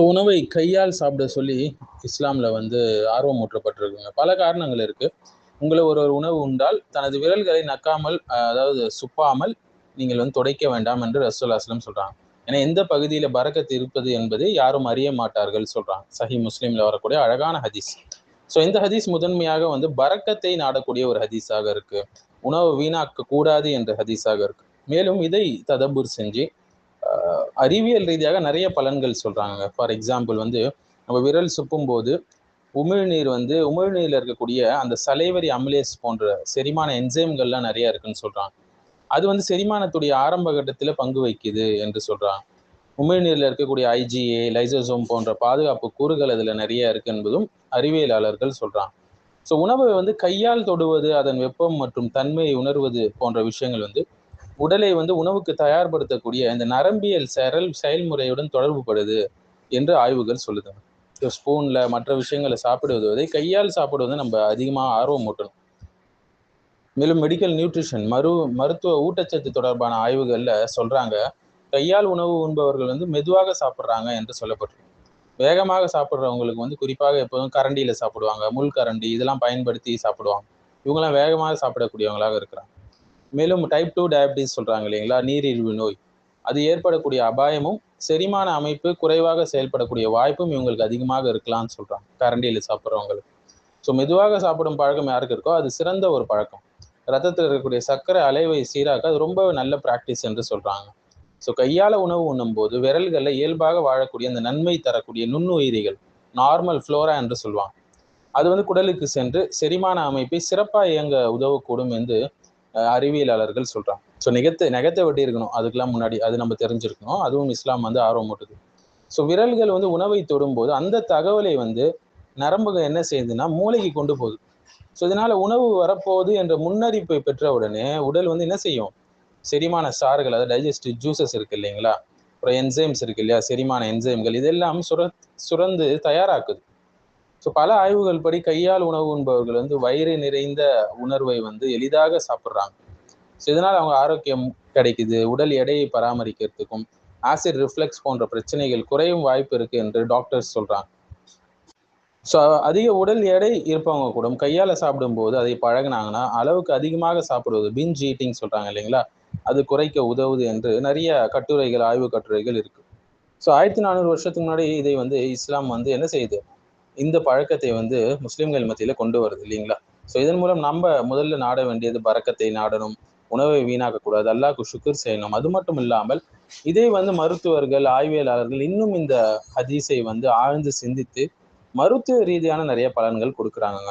உணவை கையால் சாப்பிட சொல்லி இஸ்லாம்ல வந்து ஆர்வம் ஊற்றப்பட்டிருக்குங்க. பல காரணங்கள் இருக்கு. உங்களை ஒரு ஒரு உணவு உண்டால் தனது விரல்களை நக்காமல் அதாவது சுப்பாமல் நீங்கள் வந்து துடைக்க வேண்டாம் என்று ரசூலுல்லாஹி அலைஹி வஸல்லம் சொல்றாங்க. ஏன்னா எந்த பகுதியில பரக்கத் இருப்பது என்பதை யாரும் அறிய மாட்டார்கள் சொல்றாங்க. சஹீஹ் முஸ்லிம்ல வரக்கூடிய அழகான ஹதீஸ். இந்த ஹதீஸ் முதன்மையாக வந்து பரக்கத்தை நாடக்கூடிய ஒரு ஹதீஸாக இருக்கு. உணவு வீணாக்க கூடாது என்ற ஹதீஸாக இருக்கு. மேலும் இதை ததப்புர் செஞ்சு அறிவியல் ரீதியாக நிறைய பலன்கள் சொல்றாங்க. ஃபார் எக்ஸாம்பிள் வந்து நம்ம விரல் சுப்பும் போது உமிழ்நீர்ல இருக்கக்கூடிய அந்த சலைவரி அமிலேஸ் போன்ற செரிமான என்சைம்கள்லாம் நிறைய இருக்குன்னு சொல்றாங்க. அது வந்து செரிமானத்துடைய ஆரம்ப கட்டத்துல பங்கு வகிக்குது என்று சொல்றாங்க. உமிழ்நீர்ல இருக்கக்கூடிய ஐஜிஏ, லைசோசோம் போன்ற பாதுகாப்பு கூறுகள் அதுல நிறைய இருக்கு என்பதும் அறிவியலாளர்கள் சொல்றாங்க. உணவை வந்து கையால் தொடுவது, அதன் வெப்பம் மற்றும் தன்மையை உணர்வது போன்ற விஷயங்கள் வந்து உடலை வந்து உணவுக்கு தயார்படுத்தக்கூடிய இந்த நரம்பியல் செயல்முறையுடன் தொடர்பு படுது என்று ஆய்வுகள் சொல்லுது. ஸ்பூன்ல மற்ற விஷயங்களை சாப்பிடுவதை கையால் சாப்பிடுவது நம்ம அதிகமாக ஆர்வம் ஊட்டணும். மேலும் மெடிக்கல் நியூட்ரிஷன் மருத்துவ ஊட்டச்சத்து தொடர்பான ஆய்வுகள்ல சொல்றாங்க, கையால் உணவு உண்பவர்கள் வந்து மெதுவாக சாப்பிட்றாங்க என்று சொல்லப்பட்டிருக்கு. வேகமாக சாப்பிட்றவங்களுக்கு வந்து குறிப்பாக எப்போதும் கரண்டியில சாப்பிடுவாங்க, முள் கரண்டி இதெல்லாம் பயன்படுத்தி சாப்பிடுவாங்க. இவங்கெல்லாம் வேகமாக சாப்பிடக்கூடியவங்களாக இருக்கிறாங்க. மேலும் டைப் 2 டயபிட்டிஸ் சொல்றாங்க இல்லைங்களா, நீரிழிவு நோய், அது ஏற்படக்கூடிய அபாயமும் செரிமான அமைப்பு குறைவாக செயல்படக்கூடிய வாய்ப்பும் இவங்களுக்கு அதிகமாக இருக்கலாம்னு சொல்றாங்க கரண்டியில் சாப்பிட்றவங்களுக்கு. மெதுவாக சாப்பிடும் பழக்கம் யாருக்கு இருக்கோ அது சிறந்த ஒரு பழக்கம். ரத்தத்தில் இருக்கக்கூடிய சர்க்கரை அலைவை சீராக்க அது ரொம்ப நல்ல பிராக்டிஸ் என்று சொல்றாங்க. கையால உணவு உண்ணும் போது விரல்கள்ல இயல்பாக வாழக்கூடிய அந்த நன்மை தரக்கூடிய நுண்ணுயிரிகள், நார்மல் ஃப்ளோரா என்று சொல்லுவாங்க, அது வந்து குடலுக்கு சென்று செரிமான அமைப்பை சிறப்பாக இயங்க உதவக்கூடும் என்று அறிவியலாளர்கள் சொல்றாங்க. நெகத்தை வெட்டி இருக்கணும் அதுக்கெல்லாம் முன்னாடி, அது நம்ம தெரிஞ்சிருக்கணும். அதுவும் இஸ்லாம் வந்து ஆர்வம் ஊட்டுது. விரல்கள் வந்து உணவை தொடும்போது அந்த தகவலை வந்து நரம்புகள் என்ன செய்யுதுன்னா மூளைக்கு கொண்டு போகுது. இதனால உணவு வரப்போகுது என்ற முன்னறிப்பை பெற்ற உடனே உடல் வந்து என்ன செய்யும், செரிமான சாறுகள், அதாவது டைஜஸ்டிவ் ஜூசஸ் இருக்கு இல்லைங்களா, அப்புறம் என்சைம்ஸ் இருக்கு இல்லையா, செரிமான என்சைம்கள், இதெல்லாம் சுரந்து தயாராக்குது. பல ஆய்வுகள் படி கையால் உணவு உண்பவர்கள் வந்து வயிறு நிறைந்த உணர்வை வந்து எளிதாக சாப்பிட்றாங்க. இதனால் அவங்க ஆரோக்கியம் கிடைக்குது, உடல் எடையை பராமரிக்கிறதுக்கும் ஆசிட் ரிஃப்ளெக்ஸ் போன்ற பிரச்சனைகள் குறையும் வாய்ப்பு இருக்கு என்று டாக்டர்ஸ் சொல்றாங்க. அதிக உடல் எடை இருப்பவங்க கூட கையால சாப்பிடும் போது அதை பழகினாங்கன்னா அளவுக்கு அதிகமாக சாப்பிடுவது, பிஞ்ச் ஈட்டிங் சொல்றாங்க இல்லைங்களா, அது குறைக்க உதவுது என்று நிறைய கட்டுரைகள், ஆய்வு கட்டுரைகள் இருக்கு. 1400 வருஷத்துக்கு முன்னாடி இதை வந்து இஸ்லாம் வந்து என்ன செய்யுது, இந்த பழக்கத்தை வந்து முஸ்லிம்கள் மத்தியில கொண்டு வருது இல்லைங்களா. இதன் மூலம் நம்ம முதல்ல நாட வேண்டியது பரக்கத்தை நாடணும், உணவை வீணாக்க கூடாது, அல்லாஹ்க்கு ஷுக்ர் செய்யணும். அது மட்டும் இல்லாமல் இதை வந்து மருத்துவர்கள், ஆய்வியலாளர்கள் இன்னும் இந்த ஹதீஸை வந்து ஆழ்ந்து சிந்தித்து மருத்துவ ரீதியான நிறைய பலன்கள் கொடுக்குறாங்க.